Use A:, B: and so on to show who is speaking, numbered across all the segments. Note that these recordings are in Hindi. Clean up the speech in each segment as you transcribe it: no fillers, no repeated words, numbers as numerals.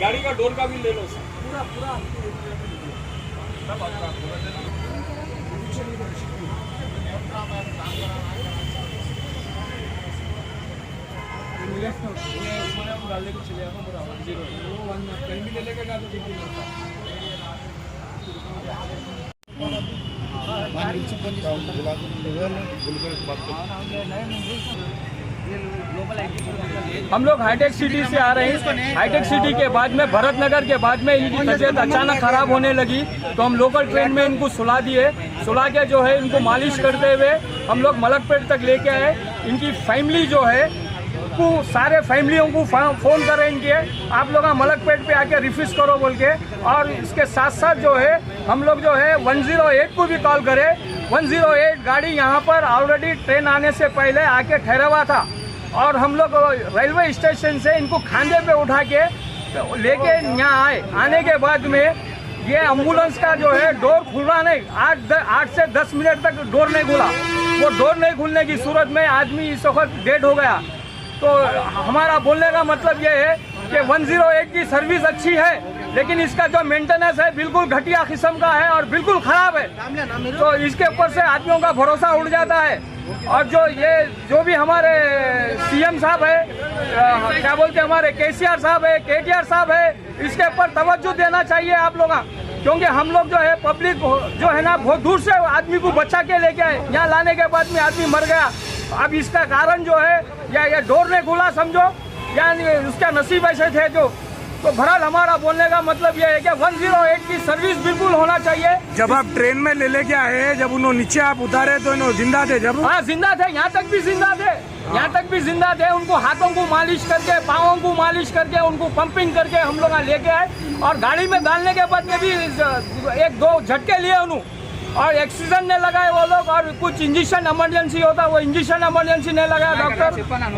A: गाड़ी का डोर का भी ले लो सर। पूरा डालने को चले जाता पूरा 10 कहीं भी ले लेके ना तो ठीक नहीं होता। हम लोग हाईटेक सिटी से आ रहे हैं। हाईटेक सिटी के बाद में भरत नगर के बाद में इनकी तबीयत अचानक खराब होने लगी, तो हम लोकल ट्रेन में इनको सुला दिए। सुला के जो है इनको मालिश करते हुए हम लोग मलकपेट तक लेके आए। इनकी फैमिली जो है को सारे फैमिलियों को फ़ोन करें इनके, आप लोग मलकपेट पे आके रिफ्यूज़ करो बोल के। और इसके साथ साथ जो है हम लोग जो है 108 को भी कॉल करें। 108 गाड़ी यहाँ पर ऑलरेडी ट्रेन आने से पहले आके ठहरा हुआ था, और हम लोग रेलवे स्टेशन से इनको खांदे पे उठा के लेके यहाँ आए। आने के बाद में ये एम्बुलेंस का जो है डोर खुला नहीं, 8 से 10 मिनट तक डोर नहीं खुला। वो डोर नहीं खुलने की सूरत में आदमी इस वक्त डेड हो गया। तो हमारा बोलने का मतलब ये है कि 108 की सर्विस अच्छी है, लेकिन इसका जो मेंटेनेंस है बिल्कुल घटिया किस्म का है और बिल्कुल खराब है। तो इसके ऊपर से आदमियों का भरोसा उड़ जाता है। और जो भी हमारे सीएम साहब है, क्या बोलते हैं, हमारे केसीआर साहब है, केटीआर साहब है, इसके ऊपर तवज्जो देना चाहिए आप लोग, क्योंकि हम लोग जो है पब्लिक जो है ना बहुत दूर से आदमी को बचा के लेके आए। यहाँ लाने के बाद में आदमी मर गया। अब इसका कारण जो है या डोर ने खुला समझो, यानी उसका नसीब ऐसे थे जो। तो बहरहाल हमारा बोलने का मतलब यह है कि 108 की सर्विस बिल्कुल होना चाहिए।
B: जब आप ट्रेन में ले लेके आए, जब उन्होंने नीचे आप उतारे तो इन्होंने जिंदा थे? जब
A: हाँ जिंदा थे, यहाँ तक भी जिंदा थे, यहाँ तक भी जिंदा थे। उनको हाथों को मालिश करके, पाँवों को मालिश करके, उनको पंपिंग करके हम लोग यहाँ लेके आए। और गाड़ी में डालने के बाद में भी 1-2 झटके लिए उन्होंने, और ऑक्सीजन नहीं लगाए वो लोग, और कुछ इंजेक्शन इमरजेंसी होता वो इंजेक्शन इमरजेंसी नहीं लगाया डॉक्टर,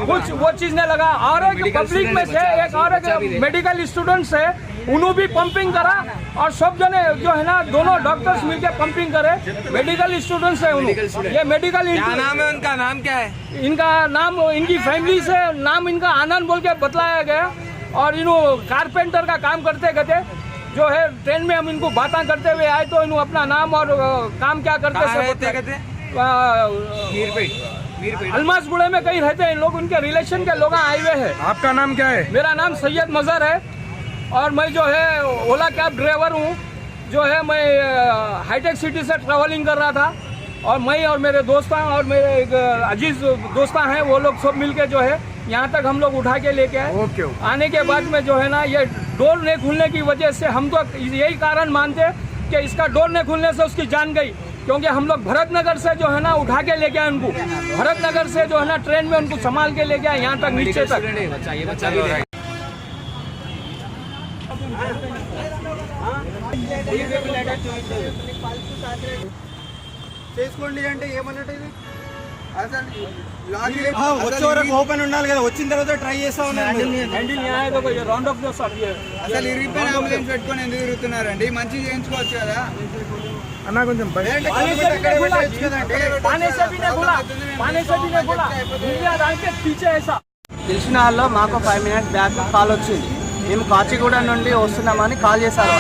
A: कुछ वो चीज़ नहीं लगा। और एक पब्लिक में से एक और एक मेडिकल स्टूडेंट्स है, उन्होंने भी पंपिंग करा। और सब जने जो है ना दोनों डॉक्टर्स मिलकर पंपिंग करे। मेडिकल स्टूडेंट्स है उन्होंने, ये मेडिकल
B: नाम है उनका, नाम क्या है?
A: इनका नाम, इनकी फैमिली से नाम इनका आनंद बोल के बतलाया गया। और इन्हों कारपेंटर का काम करते करते जो है ट्रेन में हम इनको बातें करते हुए आए, तो इन्हों अपना नाम और काम क्या करते अलमासगुड़े में कहीं रहते हैं लोग, उनके रिलेशन के लोग आए हुए हैं।
B: आपका नाम क्या है?
A: मेरा नाम सैयद मजहर है, और मैं जो है ओला कैब ड्राइवर हूँ। जो है मैं हाईटेक सिटी से ट्रैवलिंग कर रहा था, और मैं और मेरे दोस्तां और मेरे एक अजीज दोस्तां हैं, वो लोग सब मिलके जो है यहाँ तक हम लोग उठा के लेके आए। आने के बाद में जो है ना ये डोर नहीं खुलने की वजह से हम तो यही कारण मानते हैं कि इसका डोर नहीं खुलने से उसकी जान गई। क्योंकि हम लोग भरत नगर से जो है ना उठा के लेके आए उनको, भरत नगर से जो है ना ट्रेन में उनको संभाल के लेके आए यहाँ तक नीचे तक।
C: చేసుకోండి అంటే ఏమన్నట్టు ఇది అసలు
D: వచ్చే వరకు ఓపెన్ ఉండాలి కదా, వచ్చిన తర్వాత ట్రై చేస్తా ఉన్నాను।
C: అసలు ఇరిగిపోయిన అంబులెన్స్ పెట్టుకొని ఎందుకు తిరుగుతున్నారండి? మంచిగా చేయించుకోవచ్చు కదా
B: అన్న, కొంచెం
D: తెలిసిన వాళ్ళు మాకు 5 మినిట్స్ బ్యాక్ కాల్ వచ్చింది, మేము కాచిగూడ నుండి వస్తున్నామని కాల్ చేశారు।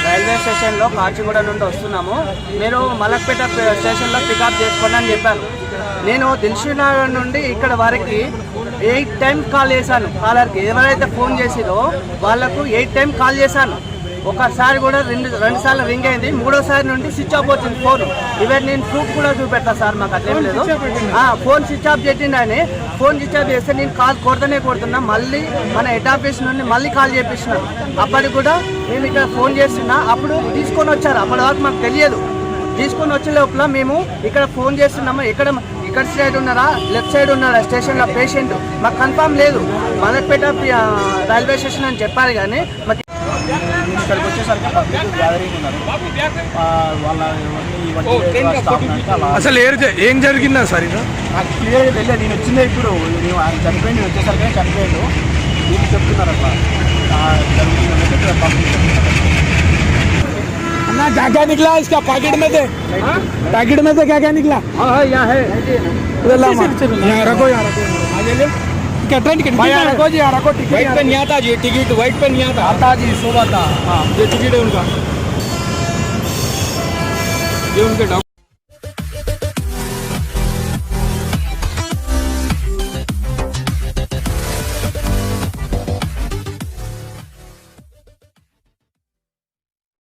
D: రైల్వే స్టేషన్లో కాచిగూడ నుండి వస్తున్నాము, మీరు మలక్పేట స్టేషన్లో పికప్ చేసుకోండి అని చెప్పారు। నేను దిల్షునగర్ నుండి ఇక్కడ వరకు 8 టైమ్స్ కాల్ చేశాను కాలర్కి, ఎవరైతే ఫోన్ చేసిరో వాళ్ళకు 8 టైమ్స్ కాల్ చేశాను। ఒకసారి కూడా రెండు సార్లు రింగ్ అయింది, మూడోసారి నుండి స్విచ్ ఆఫ్ వచ్చింది ఫోన్। ఈవెన్ నేను ప్రూఫ్ కూడా చూపెట్టా సార్, మాకు అట్లేం లేదు। ఫోన్ స్విచ్ ఆఫ్ చేసిండు ఆయన, ఫోన్ స్విచ్ ఆఫ్ చేస్తే నేను కాల్ కొడుతున్నా, మళ్ళీ మన హెడ్ ఆఫీస్ నుండి మళ్ళీ కాల్ చేపిస్తున్నారు। అప్పటికి కూడా నేను ఇక్కడ ఫోన్ చేస్తున్నా, అప్పుడు తీసుకొని వచ్చారు, అప్పటి వరకు మాకు తెలియదు। తీసుకొని వచ్చే లోపల మేము ఇక్కడ ఫోన్ చేస్తున్నాము, ఇక్కడ సైడ్ ఉన్నారా లెఫ్ట్ సైడ్ ఉన్నారా స్టేషన్లో పేషెంట్ మాకు కన్ఫామ్ లేదు, మలక్పేట రైల్వే స్టేషన్ అని చెప్పారు। కానీ మాకు ఇక్కడికి వచ్చేసరికి పబ్లిక్ గ్యాదరింగ్ ఉన్నారు,
B: అసలు ఏం జరిగిందా సార్?
D: నాకు క్లియర్గా తెలియదు, నేను వచ్చిందే ఇప్పుడు, ఆయన చనిపోయింది, వచ్చేసరికి చనిపోయాడు దీనికి చెప్తున్నారు అట్లా జరుగుతుంది పబ్లిక్।
B: अन्ना क्या क्या निकला इसका पैकेट में से? पैकेट में से क्या क्या निकला?
A: यहाँ है,
B: यहाँ रखो, यहाँ रखो, आगे ले। टिकट
C: भैया, रखो जी, रखो
A: व्हाइट पे नहीं आता जी टिकट, व्हाइट पे नहीं आता।
C: आता जी, सुबह था।
A: हाँ ये टिकट है उनका, ये उनके डॉक्टर